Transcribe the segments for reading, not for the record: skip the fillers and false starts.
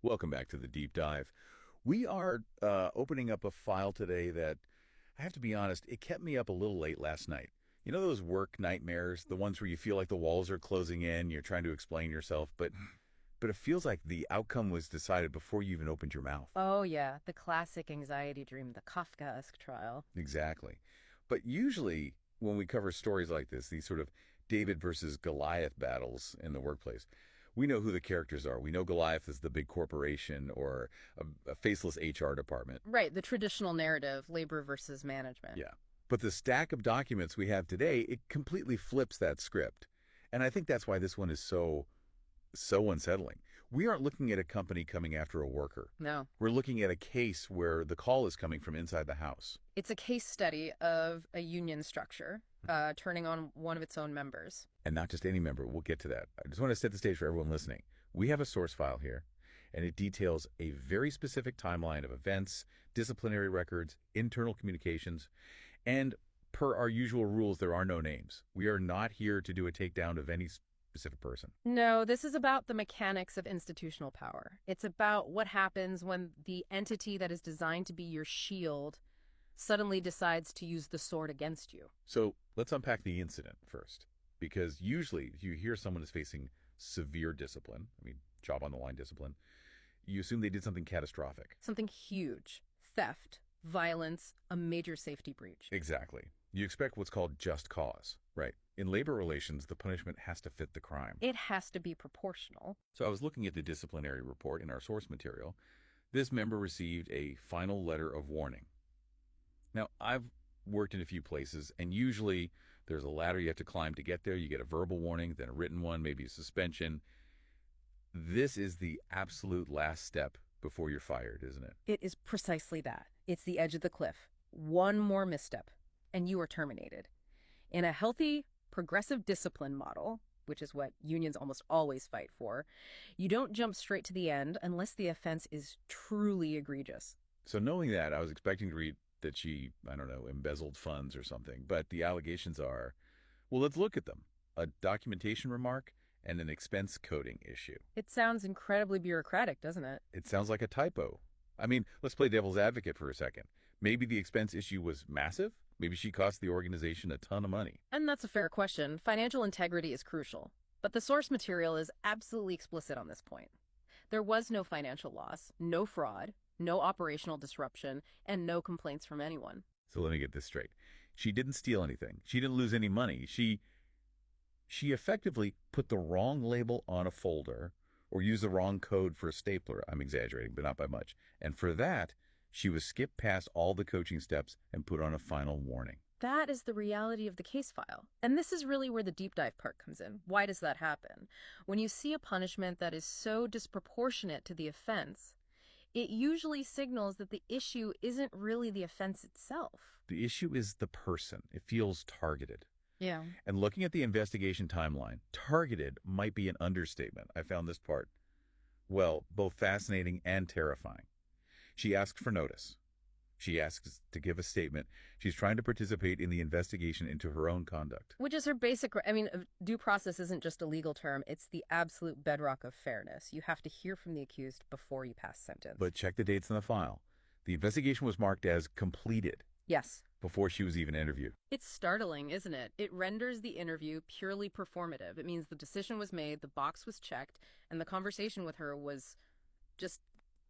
Welcome back to the deep dive. We are opening up a file today that, I have to be honest, it kept me up a little late last night. You know those work nightmares, the ones where you feel like the walls are closing in, you're trying to explain yourself, but it feels like the outcome was decided before you even opened your mouth. Oh, yeah, the classic anxiety dream, the Kafkaesque trial. Exactly. But usually when we cover stories like this, these sort of David versus Goliath battles in the workplace, we know who the characters are. We know Goliath is the big corporation or a faceless HR department. Right, the traditional narrative, labor versus management. Yeah. But the stack of documents we have today, it completely flips that script. And I think that's why this one is so unsettling. We aren't looking at a company coming after a worker. No, We're looking at a case where the call is coming from inside the house. it's a case study of a union structure turning on one of its own members. And not just any member. We'll get to that. I just want to set the stage for everyone listening. We have a source file here, and it details a very specific timeline of events, disciplinary records, internal communications, and per our usual rules, there are no names. We are not here to do a takedown of any specific person. No, this is about the mechanics of institutional power. It's about what happens when the entity that is designed to be your shield suddenly decides to use the sword against you. So let's unpack the incident first, because usually if you hear someone is facing severe discipline, I mean, job on the line discipline, you assume they did something catastrophic. Something huge: theft, violence, a major safety breach. Exactly. You expect what's called just cause, right? In labor relations, the punishment has to fit the crime. It has to be proportional. So I was looking at the disciplinary report in our source material. This member received a final letter of warning. Now, I've worked in a few places, and usually there's a ladder you have to climb to get there. You get a verbal warning, then a written one, maybe a suspension. This is the absolute last step before you're fired, isn't it? It is precisely that. It's the edge of the cliff. One more misstep, and you are terminated. In a healthy, progressive discipline model, which is what unions almost always fight for, you don't jump straight to the end unless the offense is truly egregious. So knowing that, I was expecting to read that she, I don't know, embezzled funds or something. But the allegations are, well, let's look at them. A documentation remark and an expense coding issue. It sounds incredibly bureaucratic, doesn't it? It sounds like a typo. I mean, let's play devil's advocate for a second. Maybe the expense issue was massive. Maybe she cost the organization a ton of money. And that's a fair question. Financial integrity is crucial. But the source material is absolutely explicit on this point. There was no financial loss, no fraud, no operational disruption, and no complaints from anyone. So let me get this straight. She didn't steal anything. She didn't lose any money. She effectively put the wrong label on a folder or used the wrong code for a stapler. I'm exaggerating, but not by much. And for that, she was skipped past all the coaching steps and put on a final warning. That is the reality of the case file. And this is really where the deep dive part comes in. Why does that happen? When you see a punishment that is so disproportionate to the offense, it usually signals that the issue isn't really the offense itself. The issue is the person. It feels targeted. Yeah. And looking at the investigation timeline, targeted might be an understatement. I found this part, well, both fascinating and terrifying. She asked for notice. She asks to give a statement. She's trying to participate in the investigation into her own conduct. Which is her basic, due process isn't just a legal term, it's the absolute bedrock of fairness. You have to hear from the accused before you pass sentence. But check the dates in the file. The investigation was marked as completed Yes. before she was even interviewed. It's startling, isn't it? It renders the interview purely performative. It means the decision was made, the box was checked, and the conversation with her was just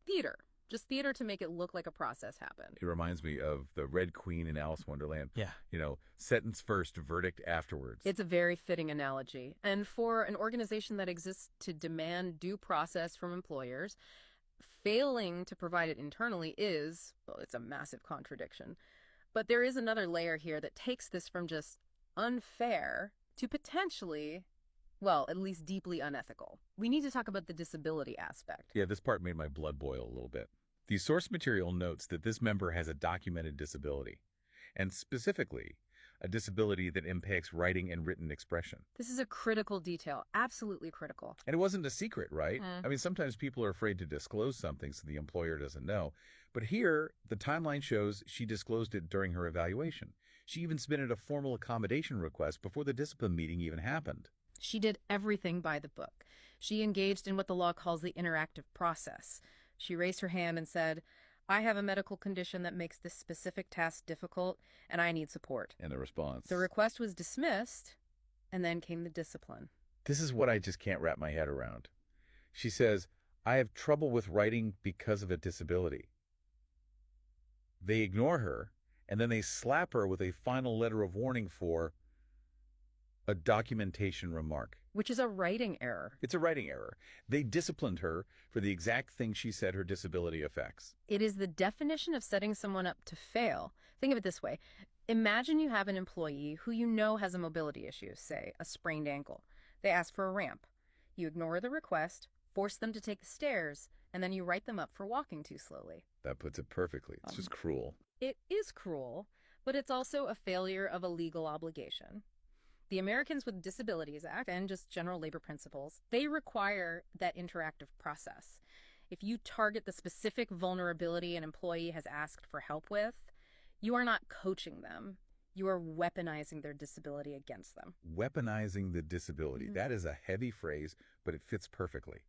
theater. Just theater to make it look like a process happened. It reminds me of the Red Queen in Alice in Wonderland. Yeah. You know, sentence first, verdict afterwards. It's a very fitting analogy. And for an organization that exists to demand due process from employers, failing to provide it internally is, well, it's a massive contradiction. But there is another layer here that takes this from just unfair to potentially, well, at least deeply unethical. We need to talk about the disability aspect. Yeah, this part made my blood boil a little bit. The source material notes that this member has a documented disability, and specifically, a disability that impacts writing and written expression. This is a critical detail, absolutely critical. And it wasn't a secret, right? Mm. I mean, sometimes people are afraid to disclose something so the employer doesn't know. But here, the timeline shows she disclosed it during her evaluation. She even submitted a formal accommodation request before the discipline meeting even happened. She did everything by the book. She engaged in what the law calls the interactive process. She raised her hand and said, I have a medical condition that makes this specific task difficult, and I need support. And the response. The request was dismissed, and then came the discipline. This is what I just can't wrap my head around. She says, I have trouble with writing because of a disability. They ignore her, and then they slap her with a final letter of warning for a documentation remark. Which is a writing error. It's a writing error. They disciplined her for the exact thing she said her disability affects. It is the definition of setting someone up to fail. Think of it this way. Imagine you have an employee who you know has a mobility issue, say a sprained ankle. They ask for a ramp. You ignore the request, force them to take the stairs, and then you write them up for walking too slowly. That puts it perfectly. It's just cruel. It is cruel, but it's also a failure of a legal obligation. The Americans with Disabilities Act and just general labor principles, they require that interactive process. If you target the specific vulnerability an employee has asked for help with, you are not coaching them. You are weaponizing their disability against them. Weaponizing the disability. That is a heavy phrase, but it fits perfectly.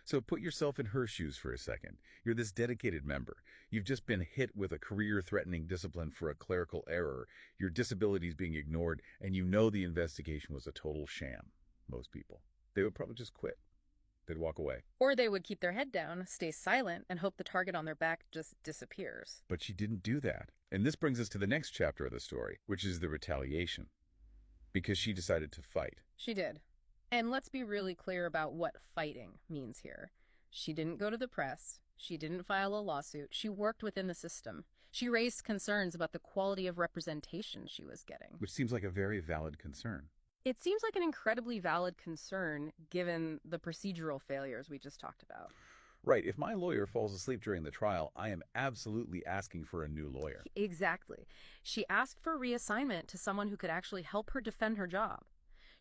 So put yourself in her shoes for a second. You're this dedicated member. You've just been hit with a career-threatening discipline for a clerical error. Your disability is being ignored, and you know the investigation was a total sham. Most people. They would probably just quit. They'd walk away. Or they would keep their head down, stay silent, and hope the target on their back just disappears. But she didn't do that. And this brings us to the next chapter of the story, which is the retaliation. Because she decided to fight. She did. And let's be really clear about what fighting means here. She didn't go to the press. She didn't file a lawsuit. She worked within the system. She raised concerns about the quality of representation she was getting. Which seems like a very valid concern. It seems like an incredibly valid concern given the procedural failures we just talked about. Right. If my lawyer falls asleep during the trial, I am absolutely asking for a new lawyer. Exactly. She asked for reassignment to someone who could actually help her defend her job.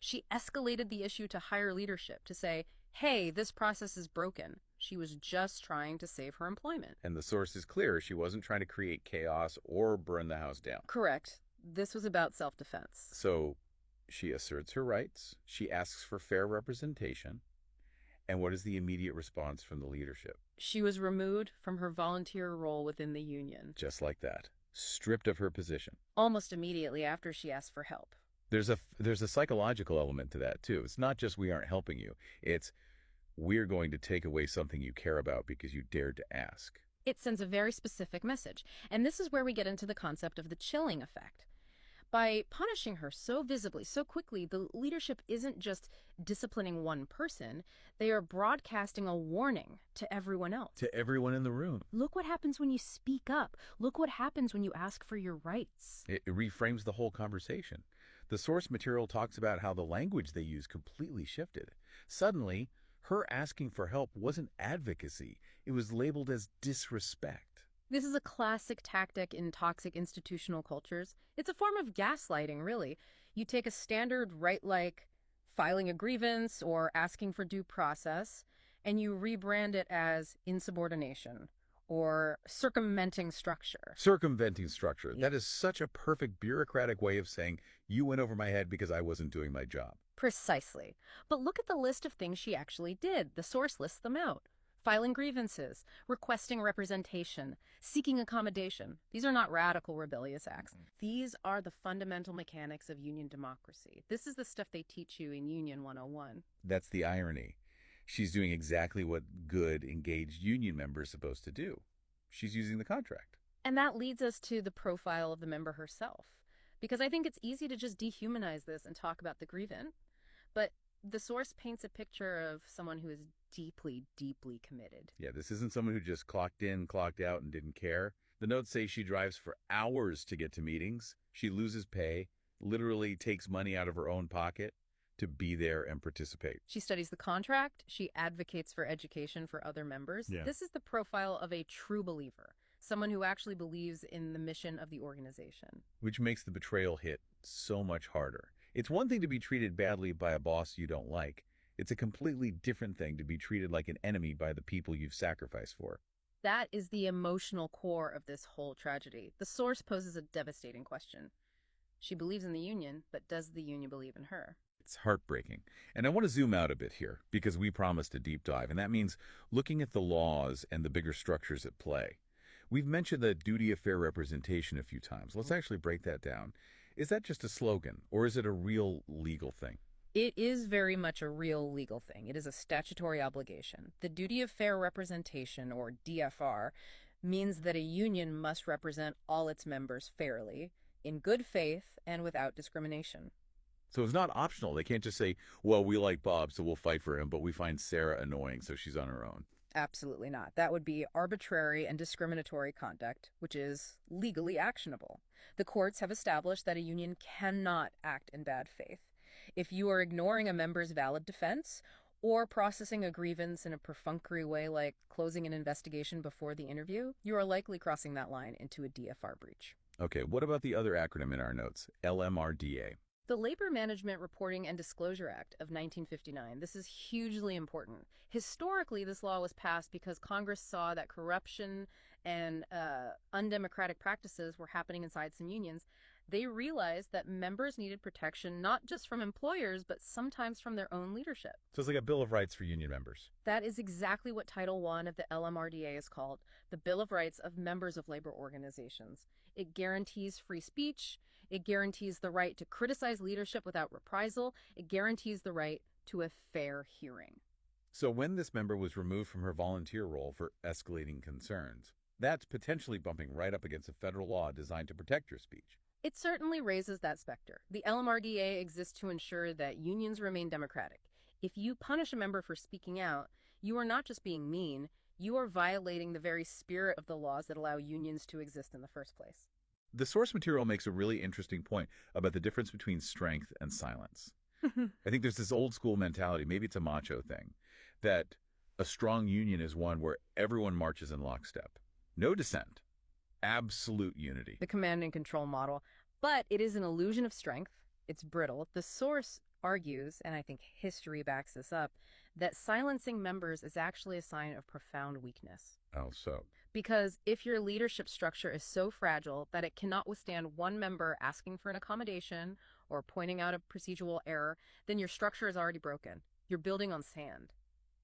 She escalated the issue to higher leadership to say, hey, this process is broken. She was just trying to save her employment. And the source is clear. She wasn't trying to create chaos or burn the house down. Correct. This was about self-defense. So she asserts her rights. She asks for fair representation. And what is the immediate response from the leadership? She was removed from her volunteer role within the union. Just like that. Stripped of her position. Almost immediately after she asked for help. There's a psychological element to that, too. It's not just we aren't helping you. It's we're going to take away something you care about because you dared to ask. It sends a very specific message. And this is where we get into the concept of the chilling effect. By punishing her so visibly, so quickly, the leadership isn't just disciplining one person. They are broadcasting a warning to everyone else. To everyone in the room. Look what happens when you speak up. Look what happens when you ask for your rights. It reframes the whole conversation. The source material talks about how the language they use completely shifted. Suddenly, her asking for help wasn't advocacy. It was labeled as disrespect. This is a classic tactic in toxic institutional cultures. It's a form of gaslighting, really. You take a standard right like filing a grievance or asking for due process, and you rebrand it as insubordination or circumventing structure. Circumventing structure. That is such a perfect bureaucratic way of saying, you went over my head because I wasn't doing my job. Precisely. But look at the list of things she actually did. The source lists them out. Filing grievances, requesting representation, seeking accommodation. These are not radical rebellious acts. These are the fundamental mechanics of union democracy. This is the stuff they teach you in Union 101. That's the irony. She's doing exactly what good, engaged union members are supposed to do. She's using the contract. And that leads us to the profile of the member herself. Because I think it's easy to just dehumanize this and talk about the grievant. But the source paints a picture of someone who is deeply, deeply committed. Yeah, this isn't someone who just clocked in, clocked out, and didn't care. The notes say she drives for hours to get to meetings. She loses pay, literally takes money out of her own pocket to be there and participate. She studies the contract. She advocates for education for other members. Yeah. This is the profile of a true believer, someone who actually believes in the mission of the organization. Which makes the betrayal hit so much harder. It's one thing to be treated badly by a boss you don't like. It's a completely different thing to be treated like an enemy by the people you've sacrificed for. That is the emotional core of this whole tragedy. The source poses a devastating question. She believes in the union, but does the union believe in her? It's heartbreaking. And I want to zoom out a bit here because we promised a deep dive, and that means looking at the laws and the bigger structures at play. We've mentioned the duty of fair representation a few times. Let's actually break that down. Is that just a slogan, or is it a real legal thing? It is very much a real legal thing. It is a statutory obligation. The duty of fair representation, or DFR, means that a union must represent all its members fairly, in good faith, and without discrimination. So it's not optional. They can't just say, well, we like Bob, so we'll fight for him, but we find Sarah annoying, so she's on her own. Absolutely not. That would be arbitrary and discriminatory conduct, which is legally actionable. The courts have established that a union cannot act in bad faith. If you are ignoring a member's valid defense or processing a grievance in a perfunctory way like closing an investigation before the interview, you are likely crossing that line into a DFR breach. Okay, what about the other acronym in our notes? LMRDA. The Labor Management Reporting and Disclosure Act of 1959. This is hugely important. Historically, this law was passed because Congress saw that corruption and undemocratic practices were happening inside some unions. They realized that members needed protection not just from employers, but sometimes from their own leadership. So it's like a Bill of Rights for union members. That is exactly what Title I of the LMRDA is called, the Bill of Rights of Members of Labor Organizations. It guarantees free speech. It guarantees the right to criticize leadership without reprisal. It guarantees the right to a fair hearing. So when this member was removed from her volunteer role for escalating concerns, that's potentially bumping right up against a federal law designed to protect your speech. It certainly raises that specter. The LMRDA exists to ensure that unions remain democratic. If you punish a member for speaking out, you are not just being mean, you are violating the very spirit of the laws that allow unions to exist in the first place. The source material makes a really interesting point about the difference between strength and silence. I think there's this old school mentality, maybe it's a macho thing, that a strong union is one where everyone marches in lockstep. No dissent. Absolute unity. The command and control model. But it is an illusion of strength. It's brittle. The source argues, and I think history backs this up, that silencing members is actually a sign of profound weakness. Oh, so? Because if your leadership structure is so fragile that it cannot withstand one member asking for an accommodation or pointing out a procedural error, then your structure is already broken. You're building on sand.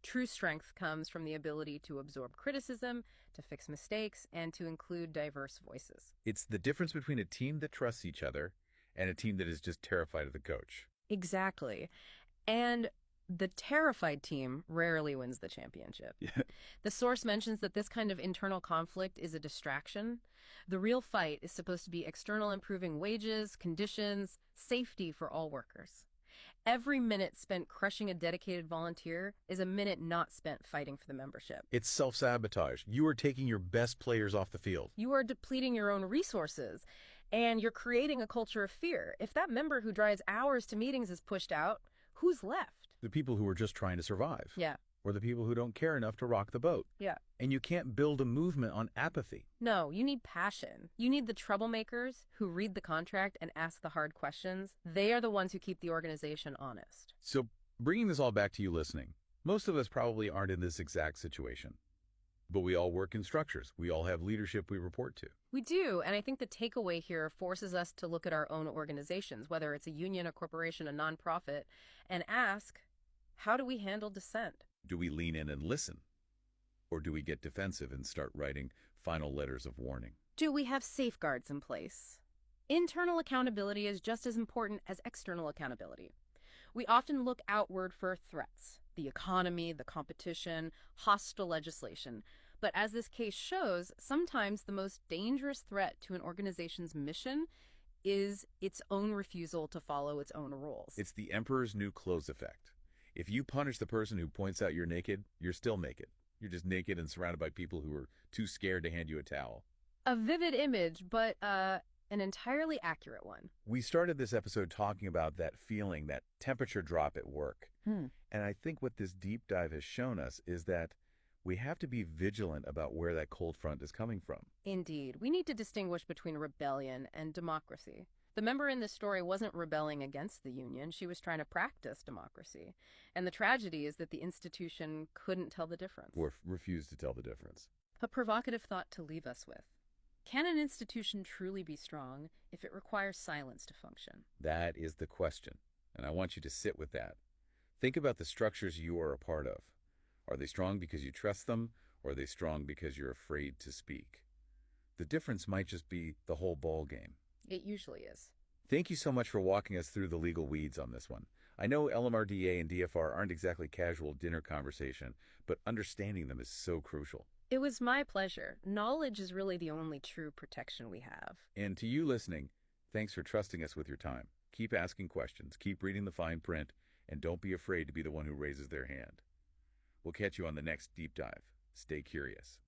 True strength comes from the ability to absorb criticism, to fix mistakes, and to include diverse voices. It's the difference between a team that trusts each other and a team that is just terrified of the coach. Exactly. And the terrified team rarely wins the championship. Yeah. The source mentions that this kind of internal conflict is a distraction. The real fight is supposed to be external, improving wages, conditions, safety for all workers. Every minute spent crushing a dedicated volunteer is a minute not spent fighting for the membership. It's self-sabotage. You are taking your best players off the field. You are depleting your own resources, and you're creating a culture of fear. If that member who drives hours to meetings is pushed out, who's left? The people who are just trying to survive. Yeah. Or the people who don't care enough to rock the boat. Yeah. And you can't build a movement on apathy. No, you need passion. You need the troublemakers who read the contract and ask the hard questions. They are the ones who keep the organization honest. So bringing this all back to you listening, most of us probably aren't in this exact situation. But we all work in structures. We all have leadership we report to. We do, and I think the takeaway here forces us to look at our own organizations, whether it's a union, a corporation, a nonprofit, and ask, how do we handle dissent? Do we lean in and listen? Or do we get defensive and start writing final letters of warning? Do we have safeguards in place? Internal accountability is just as important as external accountability. We often look outward for threats, the economy, the competition, hostile legislation. But as this case shows, sometimes the most dangerous threat to an organization's mission is its own refusal to follow its own rules. It's the emperor's new clothes effect. If you punish the person who points out you're naked, you're still naked. You're just naked and surrounded by people who are too scared to hand you a towel. A vivid image, but an entirely accurate one. We started this episode talking about that feeling, that temperature drop at work. And I think what this deep dive has shown us is that we have to be vigilant about where that cold front is coming from. Indeed. We need to distinguish between rebellion and democracy. The member in this story wasn't rebelling against the union. She was trying to practice democracy. And the tragedy is that the institution couldn't tell the difference. Or refused to tell the difference. A provocative thought to leave us with. Can an institution truly be strong if it requires silence to function? That is the question. And I want you to sit with that. Think about the structures you are a part of. Are they strong because you trust them, or are they strong because you're afraid to speak? The difference might just be the whole ball game. It usually is. Thank you so much for walking us through the legal weeds on this one. I know LMRDA and DFR aren't exactly casual dinner conversation, but understanding them is so crucial. It was my pleasure. Knowledge is really the only true protection we have. And to you listening, thanks for trusting us with your time. Keep asking questions, keep reading the fine print, and don't be afraid to be the one who raises their hand. We'll catch you on the next deep dive. Stay curious.